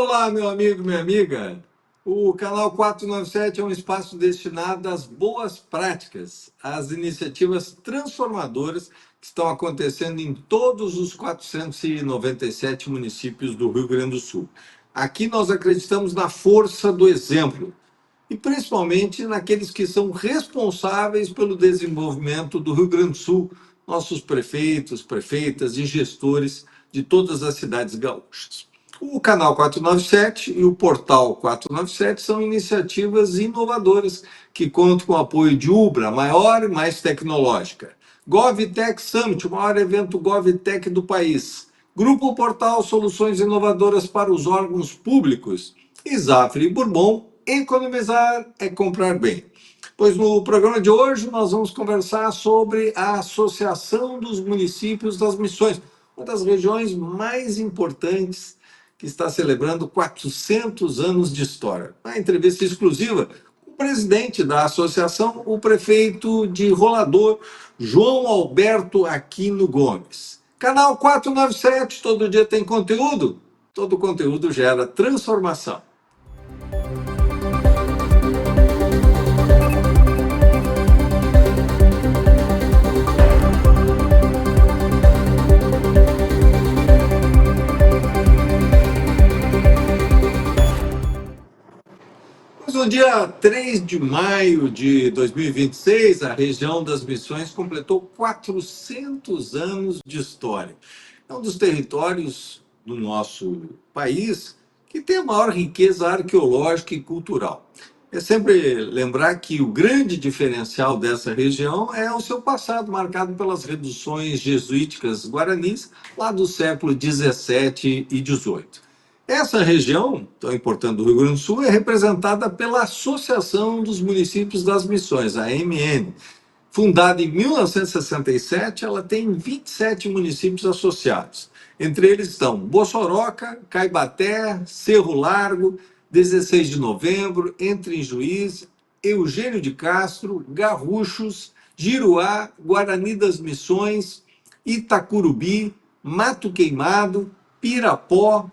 Olá, meu amigo, minha amiga. O canal 497 é um espaço destinado às boas práticas, às iniciativas transformadoras que estão acontecendo em todos os 497 municípios do Rio Grande do Sul. Aqui nós acreditamos na força do exemplo e principalmente naqueles que são responsáveis pelo desenvolvimento do Rio Grande do Sul, nossos prefeitos, prefeitas e gestores de todas as cidades gaúchas. O canal 497 e o portal 497 são iniciativas inovadoras que contam com o apoio de Ubra, maior e mais tecnológica. GovTech Summit, o maior evento GovTech do país. Grupo Portal Soluções Inovadoras para os Órgãos Públicos. E Zafre e Bourbon, economizar é comprar bem. Pois no programa de hoje nós vamos conversar sobre a Associação dos Municípios das Missões, uma das regiões mais importantes que está celebrando 400 anos de história. Na entrevista exclusiva, o presidente da associação, o prefeito de Rolador, João Alberto Aquino Gomes. Canal 497, todo dia tem conteúdo, todo conteúdo gera transformação. No dia 3 de maio de 2026, a região das Missões completou 400 anos de história. É um dos territórios do nosso país que tem a maior riqueza arqueológica e cultural. É sempre lembrar que o grande diferencial dessa região é o seu passado, marcado pelas reduções jesuíticas guaranis, lá do século 17 e 18. Essa região, tão importante do Rio Grande do Sul, é representada pela Associação dos Municípios das Missões, a AMN. Fundada em 1967, ela tem 27 municípios associados. Entre eles estão Bossoroca, Caibaté, Cerro Largo, 16 de Novembro, Entre em Juiz, Eugênio de Castro, Garruchos, Giruá, Guarani das Missões, Itacurubi, Mato Queimado, Pirapó,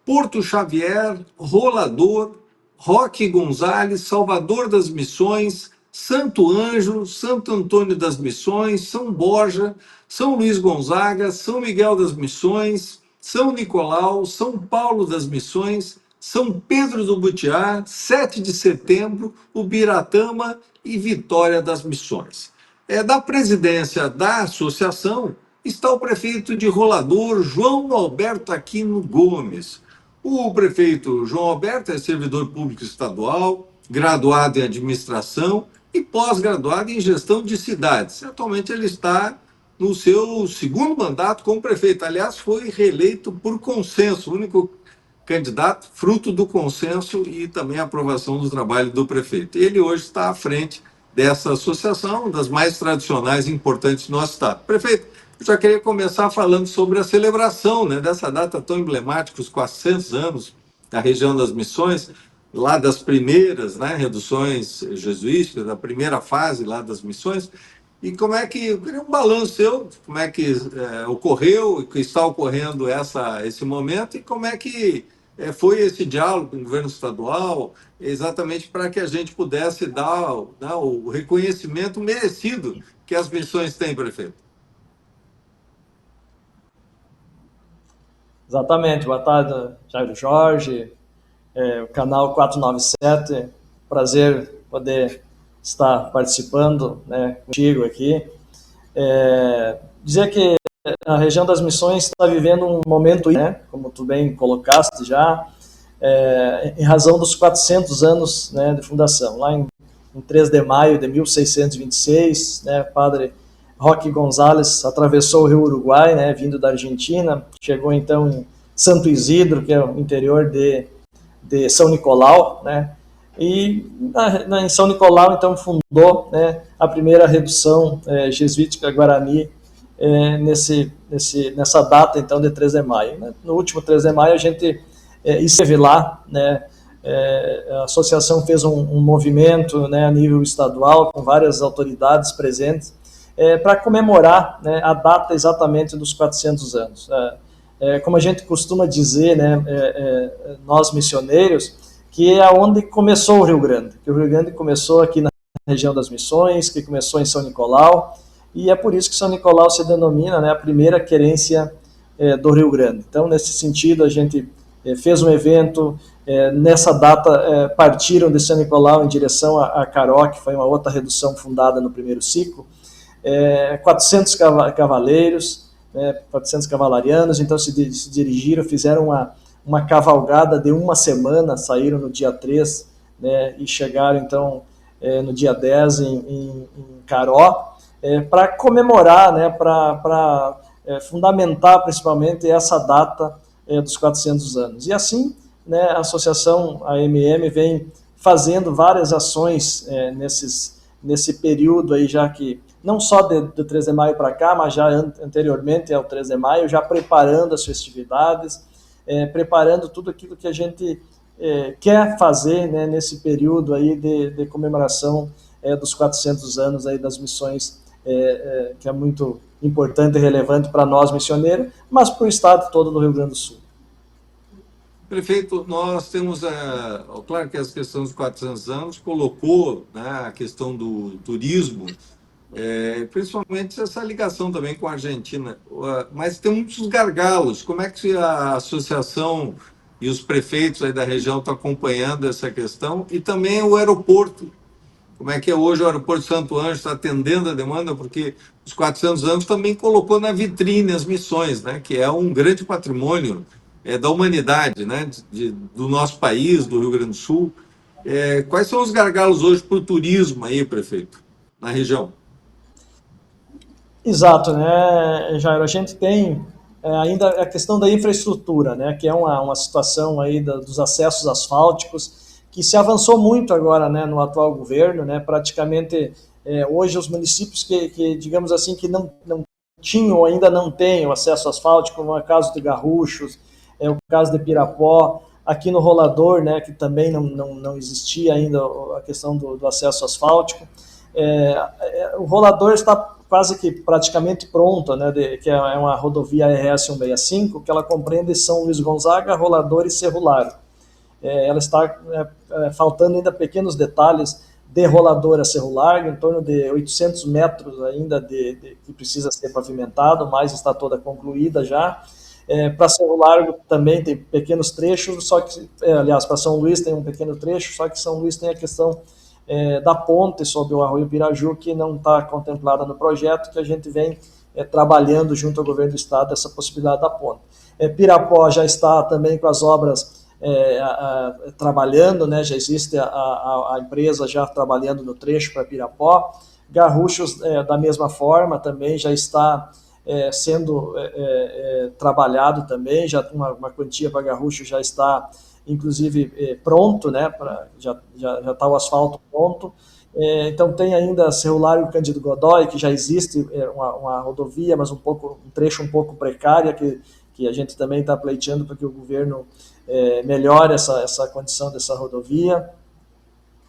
Porto Xavier, Rolador, Roque Gonzales, Salvador das Missões, Santo Ângelo, Santo Antônio das Missões, São Borja, São Luís Gonzaga, São Miguel das Missões, São Nicolau, São Paulo das Missões, São Pedro do Butiá, 7 de Setembro, Ubiratama e Vitória das Missões. Da presidência da associação está o prefeito de Rolador, João Alberto Aquino Gomes. O prefeito João Alberto é servidor público estadual, graduado em administração e pós-graduado em gestão de cidades. Atualmente ele está no seu segundo mandato como prefeito. Aliás, foi reeleito por consenso, o único candidato fruto do consenso e também a aprovação do trabalho do prefeito. Ele hoje está à frente dessa associação, uma das mais tradicionais e importantes do nosso estado. Prefeito, eu já queria começar falando sobre a celebração, dessa data tão emblemática, os 400 anos da região das Missões, lá das primeiras reduções jesuíticas, da primeira fase lá das missões. E como é que, eu queria um balanço seu, como é que ocorreu e que está ocorrendo esse momento e como é que foi esse diálogo com o governo estadual, exatamente para que a gente pudesse dar o reconhecimento merecido que as missões têm, prefeito. Exatamente. Boa tarde, Jairo Jorge, o canal 497. Prazer poder estar participando contigo aqui. Dizer que a região das Missões está vivendo um momento, como tu bem colocaste já, em razão dos 400 anos de fundação. Lá em 3 de maio de 1626, padre Roque Gonzales atravessou o rio Uruguai, vindo da Argentina, chegou então em Santo Isidro, que é o interior de São Nicolau, e em São Nicolau então fundou a primeira redução jesuítica Guarani nessa data então de 3 de maio. No último 3 de maio a gente esteve lá, a associação fez um movimento a nível estadual com várias autoridades presentes, para comemorar a data exatamente dos 400 anos. como a gente costuma dizer, né, nós missioneiros, que é onde começou o Rio Grande, que o Rio Grande começou aqui na região das Missões, que começou em São Nicolau, e é por isso que São Nicolau se denomina, né, a primeira querência do Rio Grande. Então, nesse sentido, a gente fez um evento, nessa data partiram de São Nicolau em direção a Caró, que foi uma outra redução fundada no primeiro ciclo, 400 cavaleiros, 400 cavalarianos, então se dirigiram, fizeram uma cavalgada de uma semana, saíram no dia 3, né, e chegaram então no dia 10 em Caró, para comemorar, né, para fundamentar principalmente essa data dos 400 anos. E assim, né, a associação AMM vem fazendo várias ações nesse período aí, já que não só do 3 de maio para cá, mas já anteriormente ao 3 de maio, já preparando as festividades, preparando tudo aquilo que a gente quer fazer, né, nesse período aí de comemoração dos 400 anos aí das missões, que é muito importante e relevante para nós missioneiros, mas para o estado todo do Rio Grande do Sul. Prefeito, nós temos, claro que essa questão dos 400 anos colocou, né, a questão do turismo, principalmente essa ligação também com a Argentina, mas tem muitos gargalos. Como é que a associação e os prefeitos aí da região estão acompanhando essa questão? E também o aeroporto. Como é que é hoje o aeroporto de Santo Ângelo está atendendo a demanda? Porque os 400 anos também colocou na vitrine as missões, né, que é um grande patrimônio da humanidade, né, do nosso país, do Rio Grande do Sul. Quais são os gargalos hoje para o turismo aí, prefeito, na região? Exato, né, Jairo? A gente tem ainda a questão da infraestrutura, né, que é uma situação aí dos acessos asfálticos, que se avançou muito agora, né, no atual governo, né, praticamente hoje os municípios que digamos assim, que não tinham, ainda não têm o acesso asfáltico, como é o caso de Garruchos, o caso de Pirapó, aqui no Rolador, né, que também não existia ainda a questão do acesso asfáltico. O Rolador está quase que praticamente pronta, né, que é uma rodovia RS 165, que ela compreende São Luís Gonzaga, Rolador e Cerro Largo. Ela está faltando ainda pequenos detalhes de Rolador a Cerro Largo, em torno de 800 metros ainda que precisa ser pavimentado, mas está toda concluída já. Para Cerro Largo também tem pequenos trechos, só que, aliás, para São Luís tem um pequeno trecho, só que São Luís tem a questão da ponte sobre o Arroio Piraju, que não está contemplada no projeto, que a gente vem trabalhando junto ao governo do estado essa possibilidade da ponte. Pirapó já está também com as obras trabalhando, né, já existe a empresa já trabalhando no trecho para Pirapó. Garruchos, da mesma forma, também já está sendo trabalhado também, já uma quantia para Garrucho já está, inclusive, pronto, né, já está o asfalto pronto. Então tem ainda Cerro Largo e Cândido Godói, que já existe uma rodovia, mas um trecho um pouco precária, que a gente também está pleiteando para que o governo melhore essa condição dessa rodovia.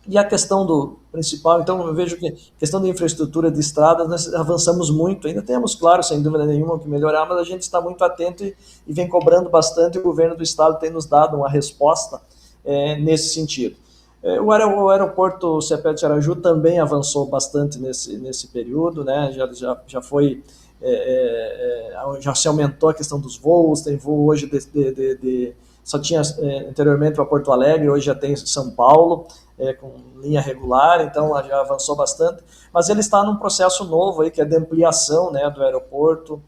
E a questão do principal, então eu vejo que a questão da infraestrutura de estradas, nós avançamos muito, ainda temos, claro, sem dúvida nenhuma, o que melhorar, mas a gente está muito atento e vem cobrando bastante, e o governo do estado tem nos dado uma resposta nesse sentido. O aeroporto Cepé de Araju também avançou bastante nesse período, né? Já foi, já se aumentou a questão dos voos, tem voo hoje só tinha anteriormente para Porto Alegre, hoje já tem São Paulo, com linha regular, então já avançou bastante, mas ele está num processo novo aí, que é de ampliação, né, do aeroporto.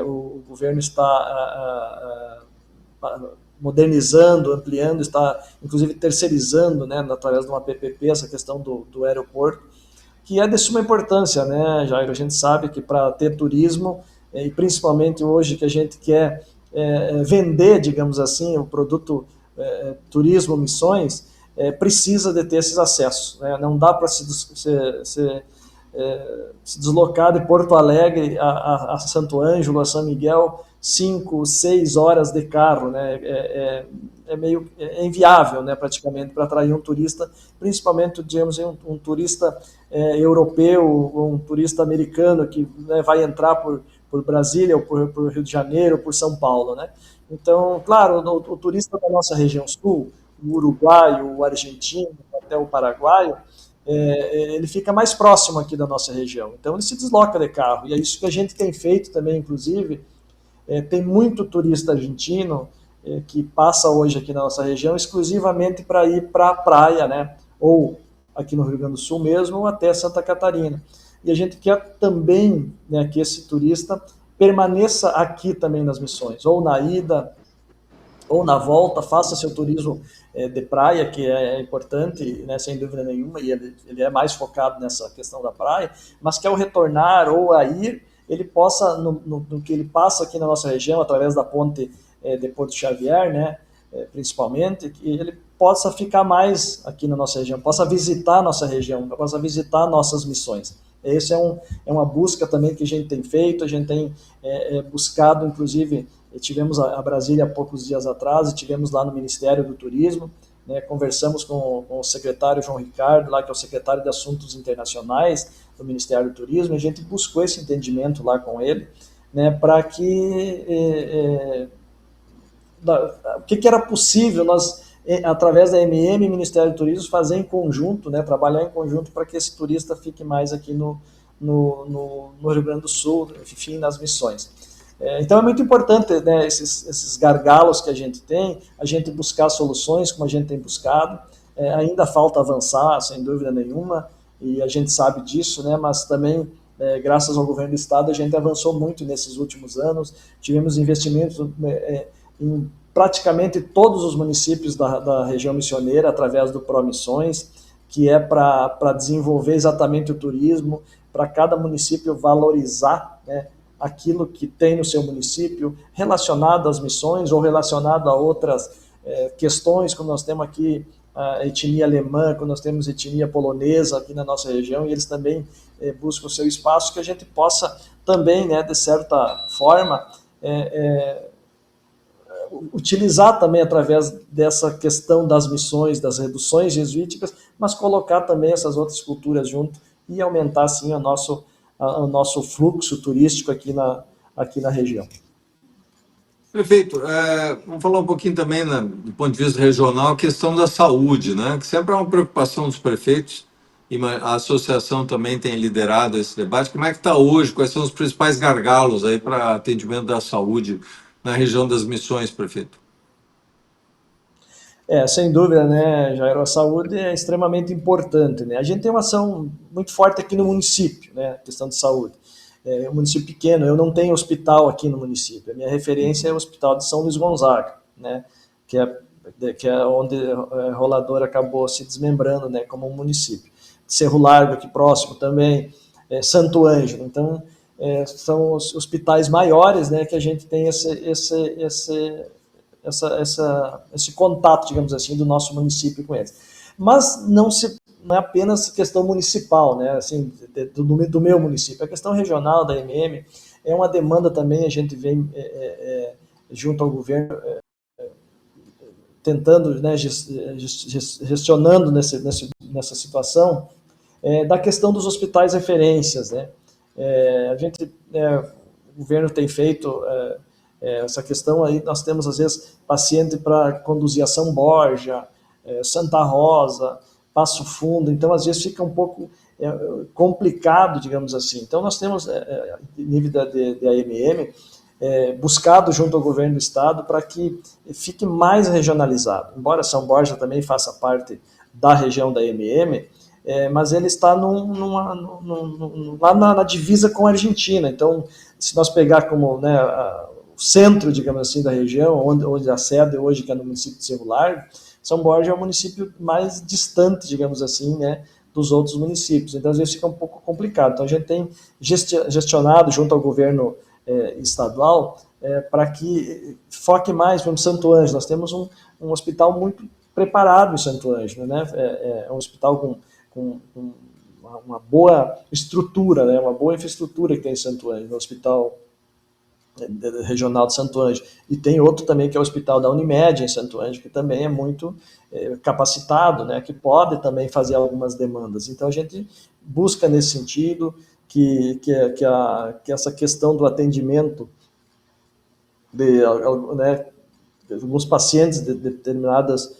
O governo está modernizando, ampliando, está inclusive terceirizando, né, através de uma PPP, essa questão do aeroporto, que é de suma importância, né, Jair? A gente sabe que para ter turismo, e principalmente hoje que a gente quer vender, digamos assim, o produto turismo, missões, precisa de ter esses acessos, né? Não dá para se deslocar de Porto Alegre a Santo Ângelo, a São Miguel, 5, 6 horas de carro, né? Meio inviável, né, praticamente, para atrair um turista, principalmente, digamos, um turista europeu, um turista americano que, né, vai entrar por por Brasília, ou por Rio de Janeiro, ou por São Paulo, né? Então, claro, o turista da nossa região sul, o uruguaio, o argentino, até o paraguaio, ele fica mais próximo aqui da nossa região. Então, ele se desloca de carro. E é isso que a gente tem feito também, inclusive. Tem muito turista argentino que passa hoje aqui na nossa região exclusivamente para ir para a praia, né? Ou aqui no Rio Grande do Sul mesmo, ou até Santa Catarina. E a gente quer também, né, que esse turista permaneça aqui também nas missões, ou na ida, ou na volta, faça seu turismo de praia, que é importante, né, sem dúvida nenhuma, e ele é mais focado nessa questão da praia, mas que ao retornar ou a ir, ele possa, no que ele passa aqui na nossa região, através da ponte de Porto Xavier, né, principalmente, que ele possa ficar mais aqui na nossa região, possa visitar a nossa região, possa visitar nossas missões. Esse é uma busca também que a gente tem feito, a gente tem buscado, inclusive, tivemos a Brasília há poucos dias atrás, e tivemos lá no Ministério do Turismo, né, conversamos com o secretário João Ricardo, lá, que é o secretário de Assuntos Internacionais do Ministério do Turismo, e a gente buscou esse entendimento lá com ele, né, para que o que era possível nós, através da MM e Ministério do Turismo, fazer em conjunto, né, trabalhar em conjunto para que esse turista fique mais aqui no Rio Grande do Sul, enfim, nas missões. Então é muito importante, né, esses gargalos que a gente buscar soluções como a gente tem buscado. Ainda falta avançar, sem dúvida nenhuma, e a gente sabe disso, né, mas também, graças ao governo do estado, a gente avançou muito nesses últimos anos, tivemos investimentos em praticamente todos os municípios da região missioneira, através do ProMissões, que é para desenvolver exatamente o turismo, para cada município valorizar, né, aquilo que tem no seu município, relacionado às missões ou relacionado a outras questões, como nós temos aqui a etnia alemã, como nós temos etnia polonesa aqui na nossa região, e eles também buscam o seu espaço, que a gente possa também, né, de certa forma, utilizar também através dessa questão das missões, das reduções jesuíticas, mas colocar também essas outras culturas junto e aumentar, assim, o nosso fluxo turístico aqui na região. Prefeito, vamos falar um pouquinho também, né, do ponto de vista regional, a questão da saúde, né, que sempre é uma preocupação dos prefeitos, e a associação também tem liderado esse debate. Como é que está hoje? Quais são os principais gargalos aí para atendimento da saúde na região das missões, prefeito? Sem dúvida, né, Jairo, a saúde é extremamente importante, né? A gente tem uma ação muito forte aqui no município, né, questão de saúde. É um município pequeno, eu não tenho hospital aqui no município. A minha referência é o Hospital de São Luís Gonzaga, né, que é onde Rolador acabou se desmembrando, né, como um município. Cerro Largo, aqui próximo também, Santo Ângelo. Então, são os hospitais maiores, né, que a gente tem esse contato, digamos assim, do nosso município com eles. Mas não é apenas questão municipal, né, assim, do meu município. A questão regional da MM é uma demanda também, a gente vem junto ao governo tentando, né, gestionando nessa situação, da questão dos hospitais referências, né. O governo tem feito essa questão aí, nós temos às vezes paciente para conduzir a São Borja, Santa Rosa, Passo Fundo, então às vezes fica um pouco complicado, digamos assim. Então nós temos, nível da AMM, buscado junto ao governo do estado para que fique mais regionalizado. Embora São Borja também faça parte da região da AMM, mas ele está lá na divisa com a Argentina. Então, se nós pegar como, né, o centro, digamos assim, da região, onde a sede hoje, que é no município de Cerro Largo, São Borja é o município mais distante, digamos assim, né, dos outros municípios. Então, às vezes fica um pouco complicado. Então, a gente tem gestionado junto ao governo estadual para que foque mais, por exemplo, Santo Ângelo. Nós temos um hospital muito preparado em Santo Ângelo, né? É um hospital com uma boa estrutura, né? Uma boa infraestrutura que tem em Santo Ângelo, no Hospital Regional de Santo Ângelo. E tem outro também, que é o Hospital da Unimed, em Santo Ângelo, que também é muito capacitado, né? Que pode também fazer algumas demandas. Então, a gente busca nesse sentido que essa questão do atendimento de, né, alguns pacientes de determinadas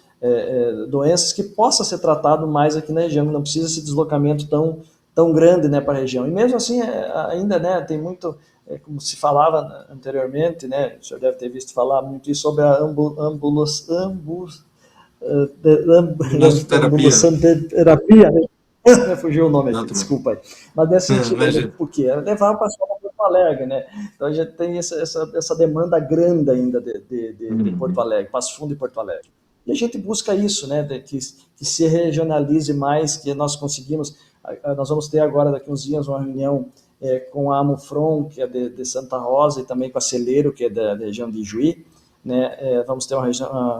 doenças que possa ser tratado mais aqui na região, não precisa esse deslocamento tão grande, né, para a região. E mesmo assim, ainda, né, tem muito, como se falava anteriormente, né, o senhor deve ter visto falar muito isso sobre a Imunossoterapia, né? ambulancioterapia, né? Fugiu o nome aqui, Exatamente. desculpa aí. Mas nesse sentido, né? Imagina. Por quê? É levar o paciente para Porto Alegre, né? Então a gente tem essa demanda grande ainda de Porto Uhum. Alegre, Passo Fundo e Porto Alegre. E a gente busca isso, né? Que se regionalize mais, que nós conseguimos. Nós vamos ter agora, daqui uns dias, uma reunião com a Amufron, que é de Santa Rosa, e também com a Celeiro, que é da região de Juí, né? Vamos ter uma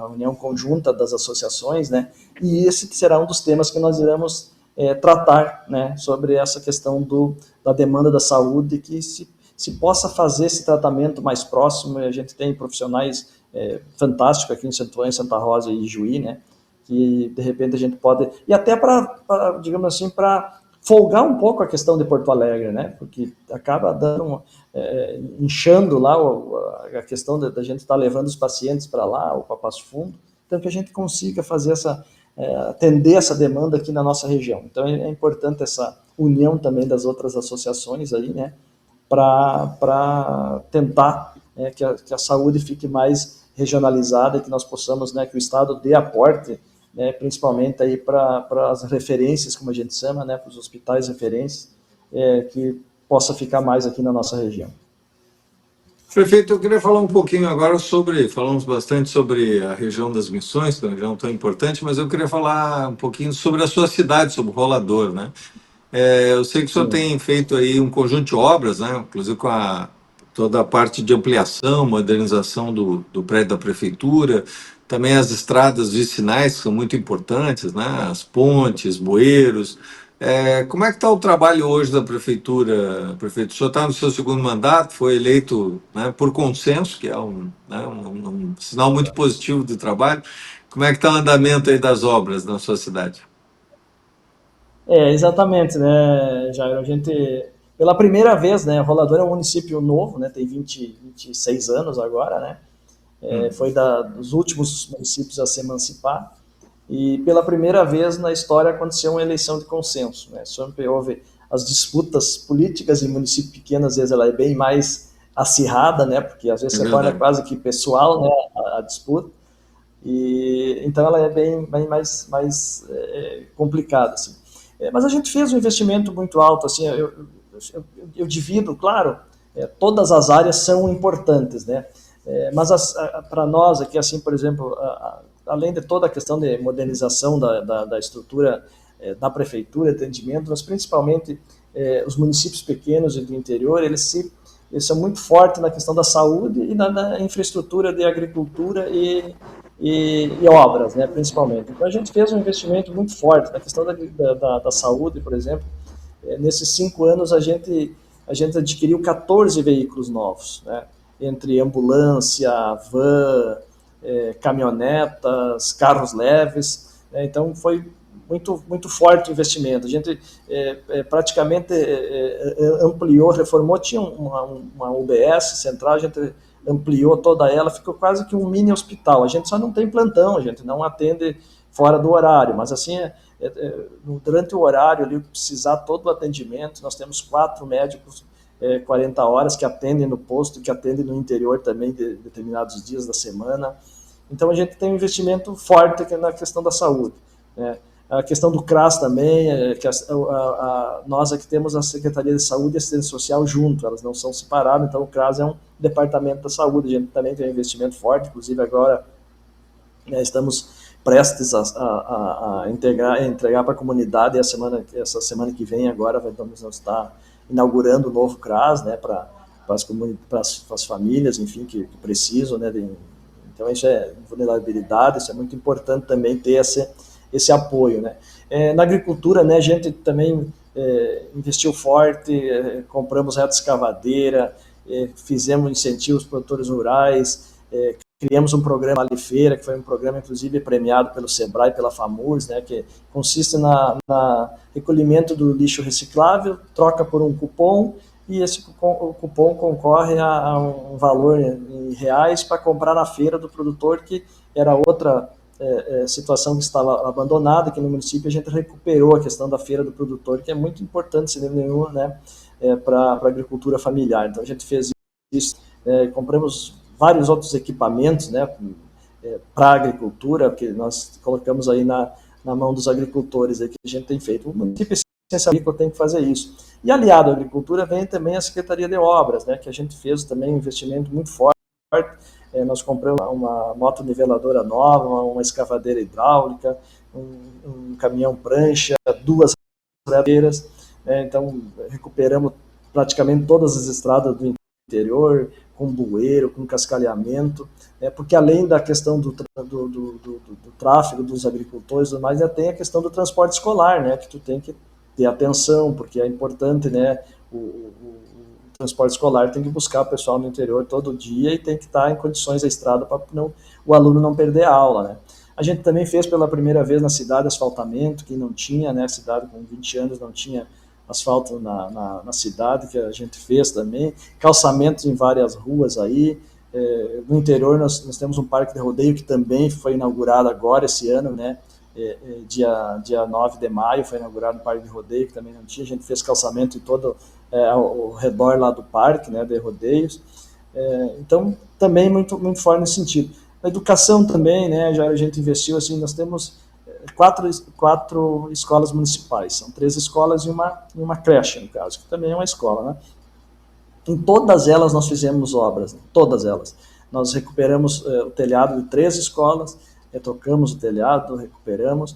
reunião conjunta das associações, né? E esse será um dos temas que nós iremos tratar, né? Sobre essa questão da demanda da saúde, que se possa fazer esse tratamento mais próximo. A gente tem profissionais fantásticos aqui em Santa Rosa e Juí, né? Que de repente a gente pode, e até para digamos assim, para folgar um pouco a questão de Porto Alegre, né? Porque acaba dando inchando lá a questão da gente estar levando os pacientes para lá, ou para Passo Fundo, então que a gente consiga fazer atender essa demanda aqui na nossa região. Então é importante essa união também das outras associações aí, né? Para tentar que a saúde fique mais regionalizada e que nós possamos, né, que o Estado dê aporte, né, principalmente aí para as referências, como a gente chama, né, para os hospitais referências, que possa ficar mais aqui na nossa região. Prefeito, eu queria falar um pouquinho agora falamos bastante sobre a região das Missões, que é uma região tão importante, mas eu queria falar um pouquinho sobre a sua cidade, sobre o Rolador, né? Eu sei que o senhor Sim. tem feito aí um conjunto de obras, né? Inclusive com toda a parte de ampliação, modernização do prédio da prefeitura, também as estradas vicinais, que são muito importantes, né? As pontes, bueiros. Como é que está o trabalho hoje da prefeitura, prefeito? O senhor está no seu segundo mandato, foi eleito, né, por consenso, que é um sinal muito positivo do trabalho. Como é que está o andamento aí das obras na sua cidade? Exatamente, né, Jair? A gente, pela primeira vez, né, Rolador é um município novo, né, tem 26 anos agora, né? Foi dos últimos municípios a se emancipar. E pela primeira vez na história aconteceu uma eleição de consenso, né? Sempre houve as disputas políticas em município pequeno, às vezes ela é bem mais acirrada, né? Porque às vezes É se torna verdade. quase que pessoal, né? A disputa. E então ela é bem mais complicada, assim. Mas a gente fez um investimento muito alto, assim. Eu divido, claro, todas as áreas são importantes, né? Mas para nós aqui, assim, por exemplo, além de toda a questão de modernização da estrutura da prefeitura, atendimento, mas principalmente os municípios pequenos e do interior, eles são muito fortes na questão da saúde e na infraestrutura de agricultura e obras, né, principalmente. Então a gente fez um investimento muito forte na questão da saúde, por exemplo. Nesses 5 anos a gente adquiriu 14 veículos novos, né, entre ambulância, van, caminhonetas, carros leves, né, então foi muito forte o investimento. A gente praticamente ampliou, reformou, tinha uma UBS central, a gente ampliou toda ela, ficou quase que um mini hospital. A gente só não tem plantão, a gente não atende fora do horário, mas assim, durante o horário ali, precisar todo o atendimento, nós temos 4 médicos 40 horas que atendem no posto, que atendem no interior também de determinados dias da semana. Então a gente tem um investimento forte aqui na questão da saúde, né? A questão do CRAS também, que nós aqui temos a Secretaria de Saúde e Assistência Social junto, elas não são separadas, então o CRAS é um departamento da saúde, a gente também tem um investimento forte, inclusive agora estamos prestes a entregar para a comunidade, essa semana que vem agora vamos estar inaugurando o novo CRAS, né, para as famílias, enfim, que precisam, né, então isso é vulnerabilidade, isso é muito importante também ter esse apoio, né. Na agricultura, né, a gente também investiu forte, compramos reta escavadeira, fizemos incentivos para produtores rurais, criamos um programa Vale Feira, que foi um programa, inclusive, premiado pelo Sebrae e pela FAMURS, né, que consiste na recolhimento do lixo reciclável, troca por um cupom, e esse cupom concorre a um valor em reais para comprar na feira do produtor, que era outra situação que estava abandonada. Aqui no município a gente recuperou a questão da feira do produtor, que é muito importante, sem dúvida nenhuma, né, para a agricultura familiar. Então a gente fez isso, compramos vários outros equipamentos, né, para a agricultura, que nós colocamos aí na mão dos agricultores, aí, que a gente tem feito. O município essencialmente tem que fazer isso. E aliado à agricultura vem também a Secretaria de Obras, né, que a gente fez também um investimento muito forte. Nós compramos uma motoniveladora nova, uma escavadeira hidráulica, um caminhão prancha, 2 radeiras, então recuperamos praticamente todas as estradas do interior, com bueiro, com cascalhamento, porque além da questão do tráfego dos agricultores, mas tem a questão do transporte escolar, né, que tu tem que ter atenção, porque é importante, né, o transporte escolar tem que buscar o pessoal no interior todo dia e tem que estar em condições a estrada para o aluno não perder a aula, né. A gente também fez pela primeira vez na cidade asfaltamento, que não tinha, né, a cidade com 20 anos não tinha asfalto na cidade, que a gente fez também, calçamentos em várias ruas aí. No interior nós temos um parque de rodeio que também foi inaugurado agora esse ano, né, dia 9 de maio foi inaugurado o parque de rodeio, que também não tinha. A gente fez calçamento em todo ao redor lá do parque, né, de rodeios. Então também muito forte nesse sentido. A educação também, né, já a gente investiu, assim, nós temos quatro escolas municipais, são 3 escolas e uma creche, no caso, que também é uma escola, né? Em todas elas nós fizemos obras, né? Todas elas. Nós recuperamos o telhado de 3 escolas, trocamos o telhado, recuperamos,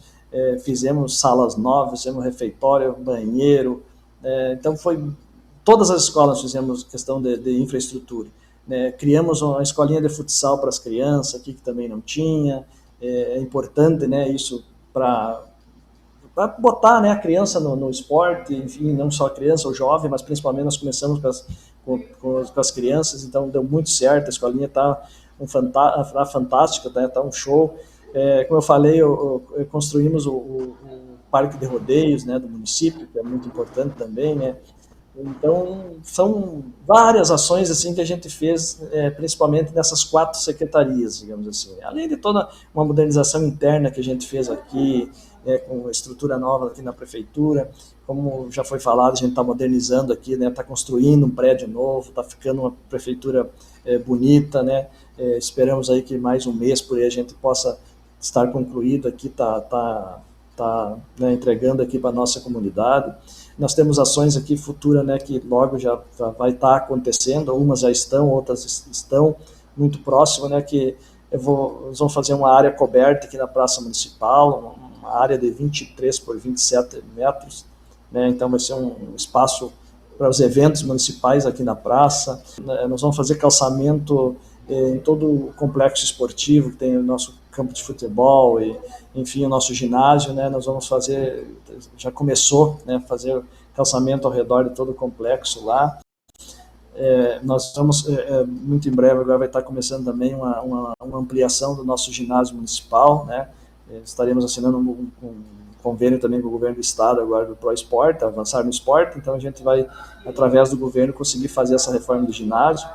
fizemos salas novas, fizemos refeitório, banheiro, então todas as escolas fizemos questão de infraestrutura, né? Criamos uma escolinha de futsal para as crianças aqui, que também não tinha. É importante, né, isso para botar, né, a criança no esporte, enfim, não só a criança, o jovem, mas principalmente nós começamos com as crianças, então deu muito certo, a escolinha está fantástica, tá um show. Como eu falei, construímos o parque de rodeios, né, do município, que é muito importante também, né. Então, são várias ações assim que a gente fez, principalmente nessas 4 secretarias, digamos assim. Além de toda uma modernização interna que a gente fez aqui, com estrutura nova aqui na prefeitura, como já foi falado, a gente está modernizando aqui, né, está construindo um prédio novo, está ficando uma prefeitura bonita, né. Esperamos aí que mais um mês por aí a gente possa estar concluído aqui, né, entregando aqui para a nossa comunidade. Nós temos ações aqui futuras, né, que logo já vai estar acontecendo, umas já estão, outras estão muito próximas, né, que nós vamos fazer uma área coberta aqui na Praça Municipal, uma área de 23 por 27 metros, né, então vai ser um espaço para os eventos municipais aqui na praça. Nós vamos fazer calçamento em todo o complexo esportivo, que tem o nosso campo de futebol e, enfim, o nosso ginásio, né, nós vamos fazer, já começou, né, fazer calçamento ao redor de todo o complexo lá. Nós vamos, muito em breve, agora vai estar começando também uma ampliação do nosso ginásio municipal, né, estaremos assinando um convênio também com o governo do estado agora do ProEsport, avançar no esporte, então a gente vai, através do governo, conseguir fazer essa reforma do ginásio.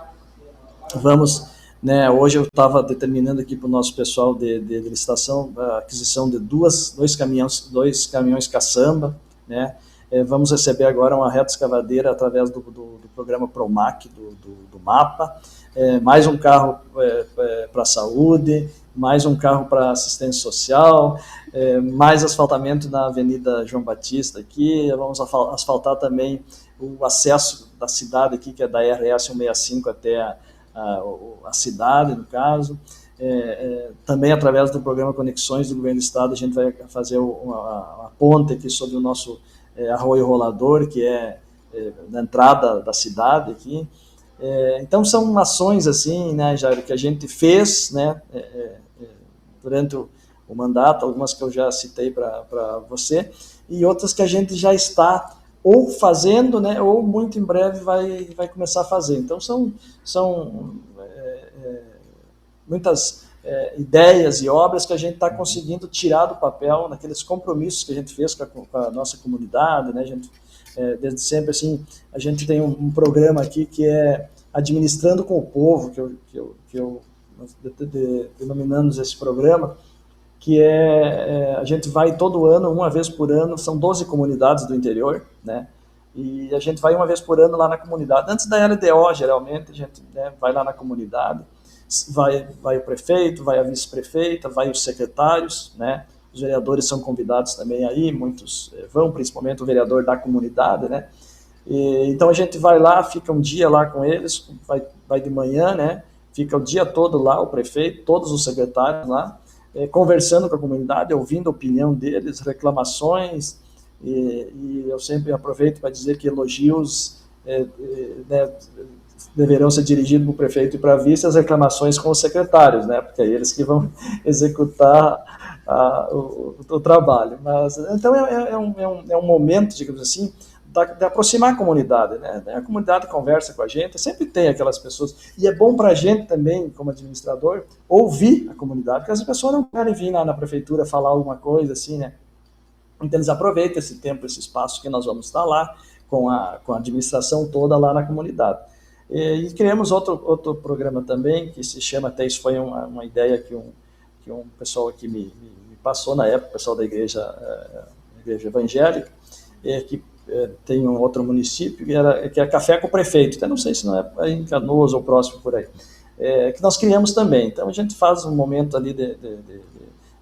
Vamos, né, hoje eu estava determinando aqui para o nosso pessoal de licitação a aquisição de dois caminhões caçamba, né. Vamos receber agora uma reta escavadeira através do programa Promac do MAPA, mais um carro para a saúde, mais um carro para assistência social, mais asfaltamento na Avenida João Batista aqui. Vamos asfaltar também o acesso da cidade aqui, que é da RS 165 até a cidade, no caso. Também através do programa Conexões do Governo do Estado, a gente vai fazer uma ponte aqui sobre o nosso Arroio Rolador, que é na entrada da cidade aqui. Então são ações assim, né, Jair, que a gente fez, né, durante o mandato, algumas que eu já citei para você, e outras que a gente já está ou fazendo, né, ou muito em breve vai começar a fazer. Então são muitas ideias e obras que a gente está conseguindo tirar do papel naqueles compromissos que a gente fez com a nossa comunidade, né? A gente, desde sempre, assim, a gente tem um programa aqui que é Administrando com o Povo, que eu denominamos esse programa, que a gente vai todo ano, uma vez por ano, são 12 comunidades do interior, né? E a gente vai uma vez por ano lá na comunidade. Antes da LDO, geralmente, a gente, né, vai lá na comunidade, vai o prefeito, vai a vice-prefeita, vai os secretários, né? Os vereadores são convidados também aí, muitos vão, principalmente o vereador da comunidade, né? Então a gente vai lá, fica um dia lá com eles, vai de manhã, né? Fica o dia todo lá, o prefeito, todos os secretários lá, conversando com a comunidade, ouvindo a opinião deles, reclamações, e eu sempre aproveito para dizer que elogios né, deverão ser dirigidos para o prefeito e para a vice, as reclamações com os secretários, né? Porque é eles que vão executar o trabalho. Mas, então é um momento, digamos assim, de aproximar a comunidade, né? A comunidade conversa com a gente, sempre tem aquelas pessoas, e é bom para a gente também, como administrador, ouvir a comunidade, porque as pessoas não querem vir lá na prefeitura falar alguma coisa assim, né? Então eles aproveitam esse tempo, esse espaço que nós vamos estar lá, com a administração toda lá na comunidade. E criamos outro programa também, que se chama, até isso foi uma ideia que um pessoal aqui me passou na época, o pessoal da igreja evangélica, que tem um outro município, que é Café com o Prefeito, até não sei se não é em Canoas ou próximo por aí, que nós criamos também. Então a gente faz um momento ali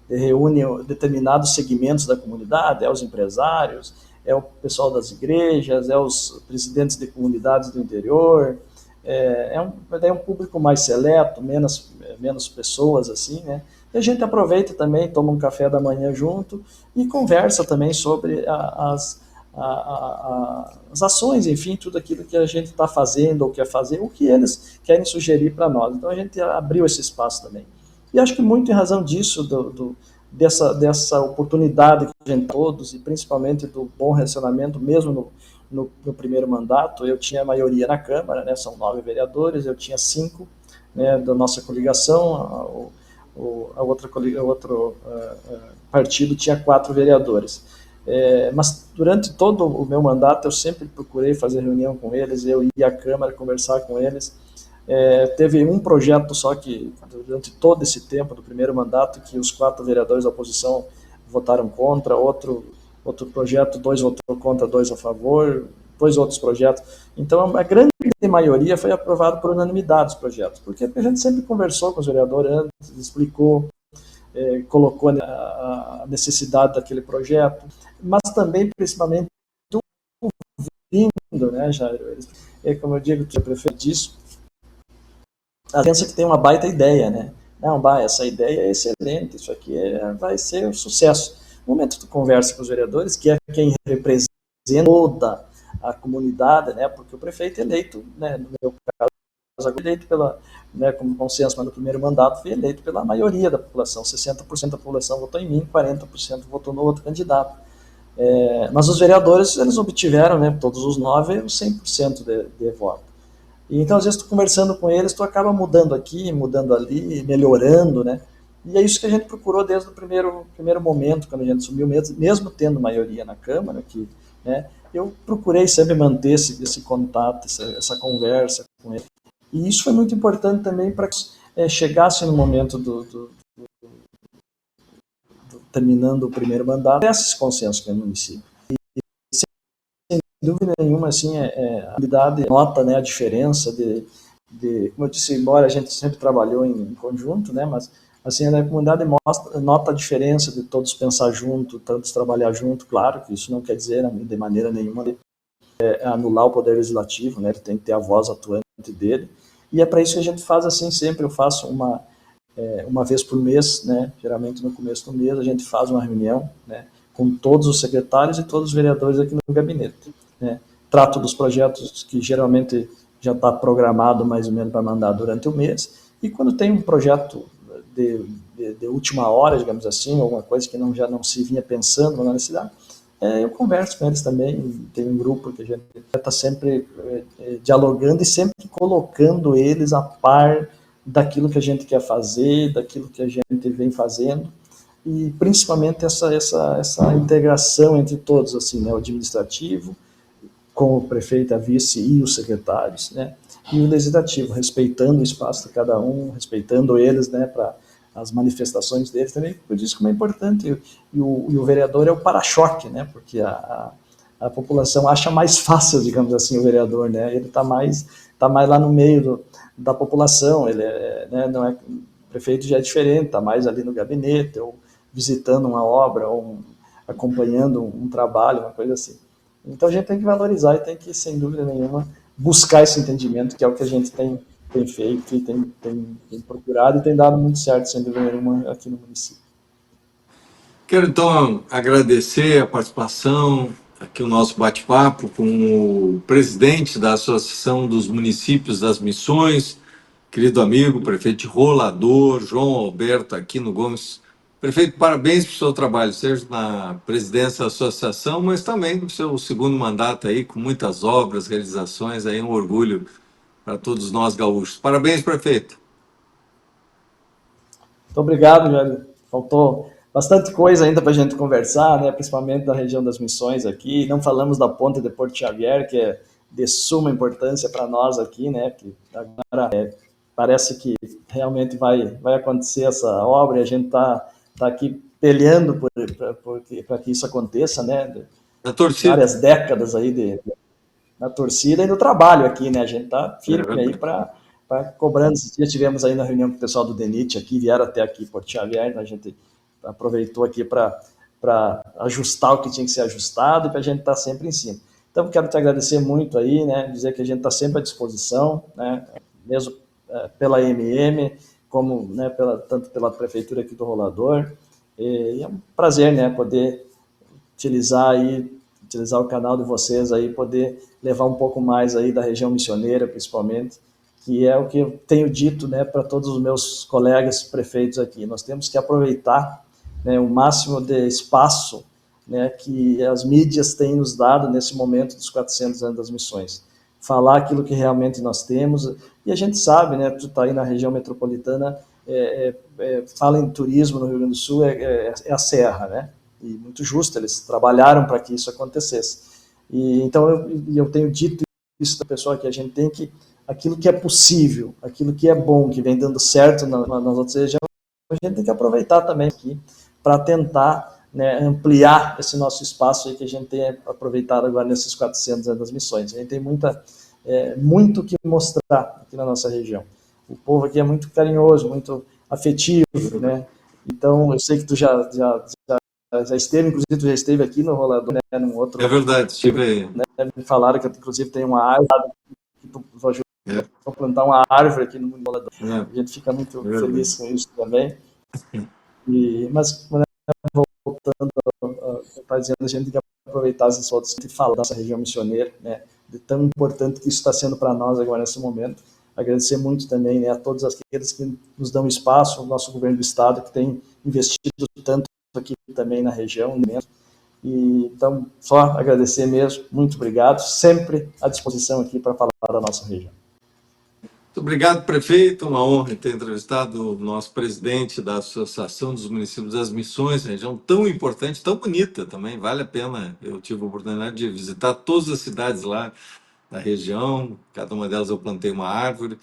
reúne determinados segmentos da comunidade, os empresários, o pessoal das igrejas, os presidentes de comunidades do interior, é um público mais seleto, menos pessoas assim, né? E a gente aproveita também, toma um café da manhã junto e conversa também sobre as ações, enfim, tudo aquilo que a gente está fazendo ou quer fazer, o que eles querem sugerir para nós. Então a gente abriu esse espaço também. E acho que muito em razão disso, dessa oportunidade que a gente todos, e principalmente do bom relacionamento, mesmo no primeiro mandato, eu tinha a maioria na Câmara, né, são 9 vereadores, eu tinha 5, né, da nossa coligação, outro partido tinha 4 vereadores. Mas durante todo o meu mandato eu sempre procurei fazer reunião com eles, eu ia à Câmara conversar com eles. Teve um projeto só que, durante todo esse tempo do primeiro mandato, que os 4 vereadores da oposição votaram contra, outro projeto, 2 votou contra, 2 a favor, 2 outros projetos. Então, a grande maioria foi aprovado por unanimidade os projetos, porque a gente sempre conversou com os vereadores antes, explicou, colocou a necessidade daquele projeto, mas também, principalmente, ouvindo, né, Jair? Como eu digo, tu é prefeito disso, a pensa que tem uma baita ideia, né? Não, essa ideia é excelente, isso aqui vai ser um sucesso. No momento que tu conversa com os vereadores, que é quem representa toda a comunidade, né? Porque o prefeito eleito, né, no meu caso, eleito como consenso, mas no primeiro mandato foi eleito pela maioria da população, 60% da população votou em mim, 40% votou no outro candidato. Mas os vereadores, eles obtiveram, né, todos os 9, 100% de voto. E então, às vezes, tu conversando com eles, tu acaba mudando aqui, mudando ali, melhorando, né? E é isso que a gente procurou desde o primeiro momento, quando a gente assumiu, mesmo tendo maioria na Câmara, né, eu procurei sempre manter esse contato, essa conversa com eles. E isso foi muito importante também para que chegasse no momento terminando o primeiro mandato, esse consenso com o município. Sem dúvida nenhuma, assim, a habilidade nota, né, a diferença como eu disse, embora a gente sempre trabalhou em conjunto, né, mas assim, a comunidade nota a diferença de todos pensar junto, todos trabalhar junto. Claro que isso não quer dizer de maneira nenhuma anular o poder legislativo, né, ele tem que ter a voz atuante dele, e é para isso que a gente faz assim sempre. Eu faço uma vez por mês, né, geralmente no começo do mês, a gente faz uma reunião, né, com todos os secretários e todos os vereadores aqui no gabinete, né. Trato dos projetos que geralmente já está programado mais ou menos para mandar durante o mês, e quando tem um projeto de última hora, digamos assim, alguma coisa que já não se vinha pensando na necessidade, eu converso com eles também. Tem um grupo que a gente está sempre dialogando e sempre colocando eles a par daquilo que a gente quer fazer, daquilo que a gente vem fazendo, e principalmente essa integração entre todos, assim, né, o administrativo, com o prefeito, a vice e os secretários, né, e o legislativo, respeitando o espaço de cada um, respeitando eles, né, para as manifestações deles também, por isso como é importante, e o vereador é o para-choque, né, porque a população acha mais fácil, digamos assim, o vereador, né, ele tá mais lá no meio da população, ele né, não é, o prefeito já é diferente, está mais ali no gabinete, ou visitando uma obra, ou acompanhando um trabalho, uma coisa assim. Então a gente tem que valorizar e tem que, sem dúvida nenhuma, buscar esse entendimento, que é o que a gente tem feito e tem procurado e tem dado muito certo, sem dúvida nenhuma, aqui no município. Quero então agradecer a participação, aqui o nosso bate-papo com o presidente da Associação dos Municípios das Missões, querido amigo, prefeito Rolador, João Alberto Aquino Gomes. Prefeito, parabéns pelo seu trabalho, seja na presidência da associação, mas também no seu segundo mandato aí, com muitas obras, realizações, aí um orgulho para todos nós gaúchos. Parabéns, prefeito. Muito obrigado, velho. Faltou bastante coisa ainda para a gente conversar, né? Principalmente da região das Missões aqui. Não falamos da ponte de Porto Xavier, que é de suma importância para nós aqui, né? Que agora parece que realmente vai acontecer essa obra e a gente tá aqui peleando para que isso aconteça, né? A torcida. Várias décadas aí na torcida e no trabalho aqui, né? A gente tá firme aí É, para cobrando. Esses dias tivemos aí na reunião com o pessoal do DENIT aqui, vieram até aqui Porto Xavier, a gente aproveitou aqui para ajustar o que tinha que ser ajustado e para a gente estar sempre em cima. Então, quero te agradecer muito aí, né? Dizer que a gente está sempre à disposição, né? Mesmo pela MM, como né, tanto pela prefeitura aqui do Rolador. E é um prazer, né? Poder utilizar o canal de vocês aí, poder levar um pouco mais aí da região missioneira, principalmente, que é o que eu tenho dito, né, para todos os meus colegas prefeitos aqui. Nós temos que aproveitar, né, o máximo de espaço, né, que as mídias têm nos dado nesse momento dos 400 anos das missões. Falar aquilo que realmente nós temos, e a gente sabe, né, tu está aí na região metropolitana, fala em turismo no Rio Grande do Sul, é a Serra, né? E muito justo, eles trabalharam para que isso acontecesse. E então eu tenho dito isso da pessoa que a gente tem que aquilo que é possível, aquilo que é bom, que vem dando certo nas outras regiões, a gente tem que aproveitar também aqui para tentar, né, ampliar esse nosso espaço aí que a gente tem aproveitado agora nesses 400 anos das missões. A gente tem muito que mostrar aqui na nossa região. O povo aqui é muito carinhoso, muito afetivo, né? Então, eu sei que tu já esteve, inclusive tu já esteve aqui no Rolador, né, num outro... É verdade, estive aí. Né, me falaram que inclusive tem uma árvore, que tu ajudou a plantar uma árvore aqui no Rolador. A gente fica muito feliz com isso também. Mas, voltando a dizendo, a gente tem que aproveitar esses outros que falam da nossa região missioneira, né, de tão importante que isso está sendo para nós agora nesse momento. Agradecer muito também, né, a todos aqueles que nos dão espaço, o nosso governo do estado que tem investido tanto aqui também na região. E, então, só agradecer mesmo, muito obrigado, sempre à disposição aqui para falar da nossa região. Muito obrigado, prefeito. Uma honra ter entrevistado o nosso presidente da Associação dos Municípios das Missões, região tão importante, tão bonita também. Vale a pena. Eu tive a oportunidade de visitar todas as cidades lá da região, cada uma delas eu plantei uma árvore.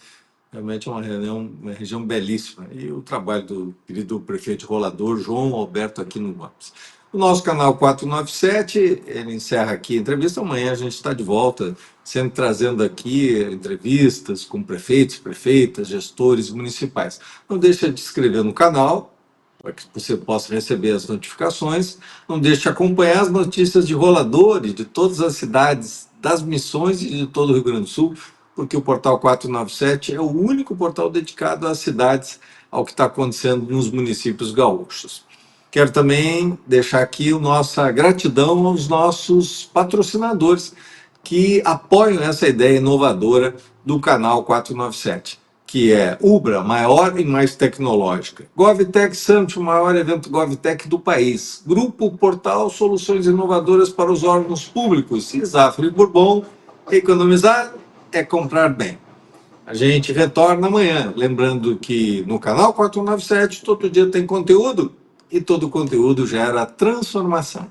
Realmente é uma região belíssima. E o trabalho do querido prefeito Rolador, João Alberto Aquino Gomes. O nosso canal 497, ele encerra aqui a entrevista. Amanhã a gente está de volta, sempre trazendo aqui entrevistas com prefeitos, prefeitas, gestores municipais. Não deixe de se inscrever no canal, para que você possa receber as notificações. Não deixe de acompanhar as notícias de Rolador e de todas as cidades das Missões e de todo o Rio Grande do Sul, porque o Portal 497 é o único portal dedicado às cidades, ao que está acontecendo nos municípios gaúchos. Quero também deixar aqui a nossa gratidão aos nossos patrocinadores que apoiam essa ideia inovadora do canal 497, que é Ubra, maior e mais tecnológica. GovTech Summit, o maior evento GovTech do país. Grupo Portal Soluções Inovadoras para os Órgãos Públicos. E Zafre Bourbon, economizar é comprar bem. A gente retorna amanhã. Lembrando que no canal 497 todo dia tem conteúdo e todo conteúdo gera transformação.